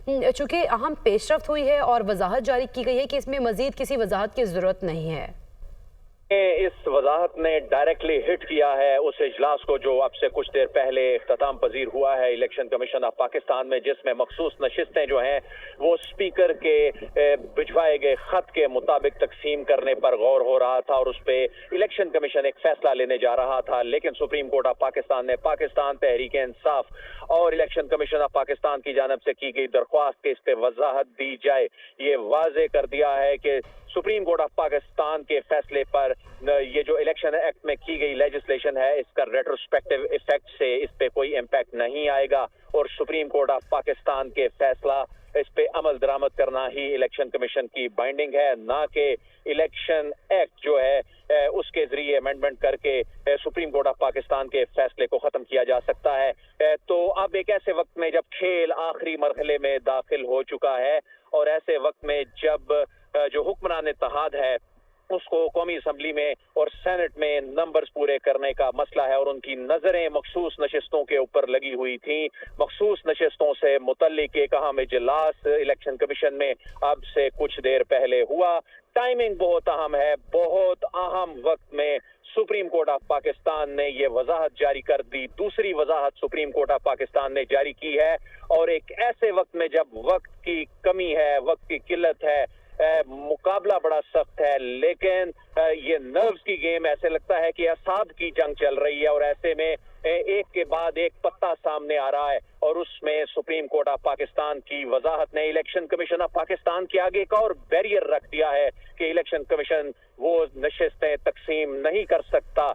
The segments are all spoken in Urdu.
چونکہ اہم پیش رفت ہوئی ہے اور وضاحت جاری کی گئی ہے کہ اس میں مزید کسی وضاحت کی ضرورت نہیں ہے۔ اس وضاحت نے ڈائریکٹلی ہٹ کیا ہے اس اجلاس کو جو اب سے کچھ دیر پہلے اختتام پذیر ہوا ہے الیکشن کمیشن آف پاکستان میں، جس میں مخصوص نشستیں جو ہیں وہ اسپیکر کے بھجوائے گئے خط کے مطابق تقسیم کرنے پر غور ہو رہا تھا، اور اس پہ الیکشن کمیشن ایک فیصلہ لینے جا رہا تھا، لیکن سپریم کورٹ آف پاکستان نے پاکستان تحریک انصاف اور الیکشن کمیشن آف پاکستان کی جانب سے کی گئی درخواست کہ اس پہ وضاحت دی جائے، یہ واضح کر دیا ہے کہ سپریم کورٹ آف پاکستان کے فیصلے پر یہ جو الیکشن ایکٹ میں کی گئی لیجسلیشن ہے اس کا ریٹروسپیکٹو ایفیکٹ سے اس پہ کوئی امپیکٹ نہیں آئے گا، اور سپریم کورٹ آف پاکستان کے فیصلہ اس پہ عمل درآمد کرنا ہی الیکشن کمیشن کی بائنڈنگ ہے، نہ کہ الیکشن ایکٹ جو ہے اس کے ذریعے امینڈمنٹ کر کے سپریم کورٹ آف پاکستان کے فیصلے کو ختم کیا جا سکتا ہے۔ تو اب ایک ایسے وقت میں جب کھیل آخری مرحلے میں داخل ہو چکا ہے، اور ایسے وقت میں جب جو حکمران اتحاد ہے اس کو قومی اسمبلی میں اور سینٹ میں نمبرز پورے کرنے کا مسئلہ ہے، اور ان کی نظریں مخصوص نشستوں کے اوپر لگی ہوئی تھیں، مخصوص نشستوں سے متعلق ایک اہم اجلاس الیکشن کمیشن میں اب سے کچھ دیر پہلے ہوا۔ ٹائمنگ بہت اہم ہے، بہت اہم وقت میں سپریم کورٹ آف پاکستان نے یہ وضاحت جاری کر دی، دوسری وضاحت سپریم کورٹ آف پاکستان نے جاری کی ہے، اور ایک ایسے وقت میں جب وقت کی کمی ہے، وقت کی قلت ہے، مقابلہ بڑا سخت ہے، لیکن یہ نروز کی گیم ایسے لگتا ہے کہ اعصاب کی جنگ چل رہی ہے، اور ایسے میں ایک کے بعد ایک پتہ سامنے آ رہا ہے، اور اس میں سپریم کورٹ آف پاکستان کی وضاحت نے الیکشن کمیشن آف پاکستان کے آگے ایک اور بیریئر رکھ دیا ہے کہ الیکشن کمیشن وہ نشستیں تقسیم نہیں کر سکتا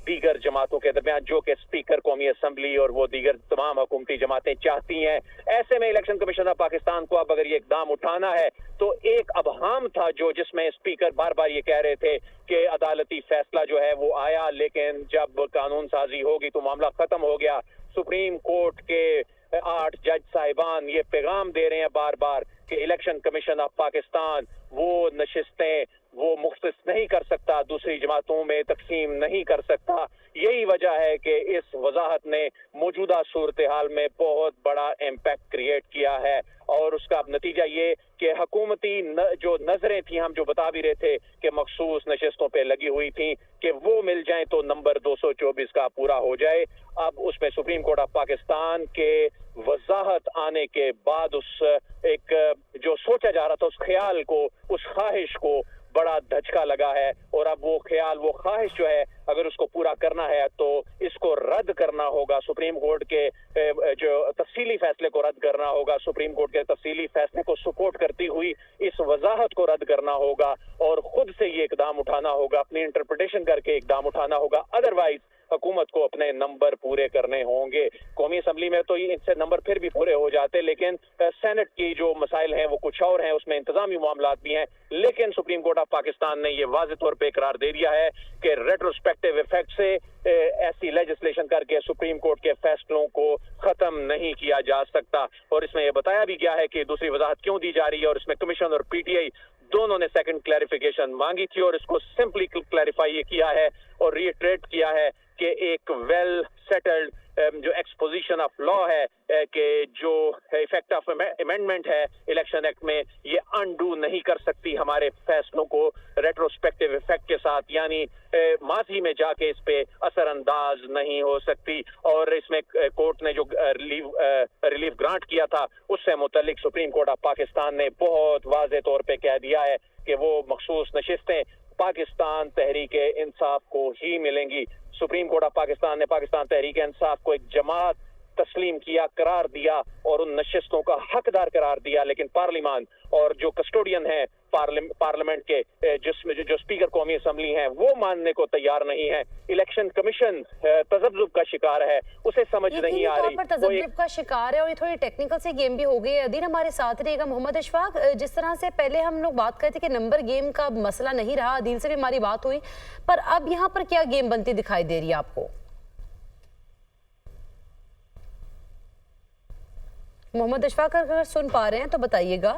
دیگر جماعتوں کے درمیان جو کہ اسپیکر قومی اسمبلی اور وہ دیگر تمام حکومتی جماعتیں چاہتی ہیں۔ ایسے میں الیکشن کمیشن آف پاکستان کو اب اگر یہ اقدام اٹھانا ہے تو ایک ابہام تھا جس میں اسپیکر بار بار یہ کہہ رہے تھے کہ عدالتی فیصلہ جو ہے وہ آیا، لیکن جب قانون سازی ہوگی تو معاملہ ختم ہو گیا۔ سپریم کورٹ کے 8 جج صاحبان یہ پیغام دے رہے ہیں بار بار کہ الیکشن کمیشن آف پاکستان وہ نشستیں وہ مختص نہیں کر سکتا، دوسری جماعتوں میں تقسیم نہیں کر سکتا۔ یہی وجہ ہے کہ اس وضاحت نے موجودہ صورتحال میں بہت بڑا امپیکٹ کریٹ کیا ہے، اور اس کا نتیجہ یہ کہ حکومتی جو نظریں تھیں، ہم جو بتا بھی رہے تھے کہ مخصوص نشستوں پہ لگی ہوئی تھیں کہ وہ مل جائیں تو نمبر 224 کا پورا ہو جائے، اب اس میں سپریم کورٹ آف پاکستان کے وضاحت آنے کے بعد اس ایک جو سوچا جا رہا تھا اس خیال کو، اس خواہش کو بڑا دھچکا لگا ہے، اور اب وہ خیال وہ خواہش جو ہے اگر اس کو پورا کرنا ہے تو اس کو رد کرنا ہوگا، سپریم کورٹ کے جو تفصیلی فیصلے کو رد کرنا ہوگا، سپریم کورٹ کے تفصیلی فیصلے کو سپورٹ کرتی ہوئی اس وضاحت کو رد کرنا ہوگا، اور خود سے یہ اقدام اٹھانا ہوگا، اپنی انٹرپریٹیشن کر کے اقدام اٹھانا ہوگا، ادروائز حکومت کو اپنے نمبر پورے کرنے ہوں گے۔ قومی اسمبلی میں تو ان سے نمبر پھر بھی پورے ہو جاتے، لیکن سینٹ کی جو مسائل ہیں وہ کچھ اور ہیں، اس میں انتظامی معاملات بھی ہیں، لیکن سپریم کورٹ آف پاکستان نے یہ واضح طور پہ اقرار دے دیا ہے کہ ریٹروسپیکٹو ایفیکٹ سے ایسی لیجسلیشن کر کے سپریم کورٹ کے فیصلوں کو ختم نہیں کیا جا سکتا، اور اس میں یہ بتایا بھی گیا ہے کہ دوسری وضاحت کیوں دی جا رہی ہے، اور اس میں کمیشن اور پی ٹی آئی دونوں نے سیکنڈ کلیریفیکیشن مانگی تھی، اور اس کو سمپلی کلیریفائی یہ کیا ہے اور ریٹریٹ کیا ہے کہ ایک ویل سیٹلڈ جو ایکسپوزیشن آف لا ہے کہ جو ایفیکٹ آف امینڈمنٹ ہے الیکشن ایکٹ میں یہ انڈو نہیں کر سکتی ہمارے فیصلوں کو ریٹروسپیکٹو ایفیکٹ کے ساتھ، یعنی ماضی میں جا کے اس پہ اثر انداز نہیں ہو سکتی، اور اس میں کورٹ نے جو ریلیف گرانٹ کیا تھا اس سے متعلق سپریم کورٹ آف پاکستان نے بہت واضح طور پہ کہہ دیا ہے کہ وہ مخصوص نشستیں پاکستان تحریک انصاف کو ہی ملیں گی۔ سپریم کورٹ آف پاکستان نے پاکستان تحریک انصاف کو ایک جماعت تسلیم کیا، قرار دیا اور ان نشستوں کا حقدار قرار دیا، لیکن پارلیمان اور جو کسٹوڈین ہیں پارلیمنٹ کے جس میں جو اسپیکر قومی اسمبلی ہیں وہ ماننے کو تیار نہیں ہے۔ الیکشن کمیشن تذبذب کا شکار ہے، اسے سمجھ نہیں آ رہی، تذبذب کا شکار ہے، اور یہ تھوڑی ٹیکنیکل سے گیم بھی ہو گئی ہے۔ عدین ہمارے ساتھ رہے گا۔ محمد اشفاق، جس طرح سے پہلے ہم لوگ بات کرتے کہ نمبر گیم کا مسئلہ نہیں رہا، عدین سے بھی ہماری بات ہوئی، پر اب یہاں پر کیا گیم بنتی دکھائی دے رہی ہے آپ کو؟ محمد اشفاق اگر سن پا رہے ہیں تو بتائیے گا۔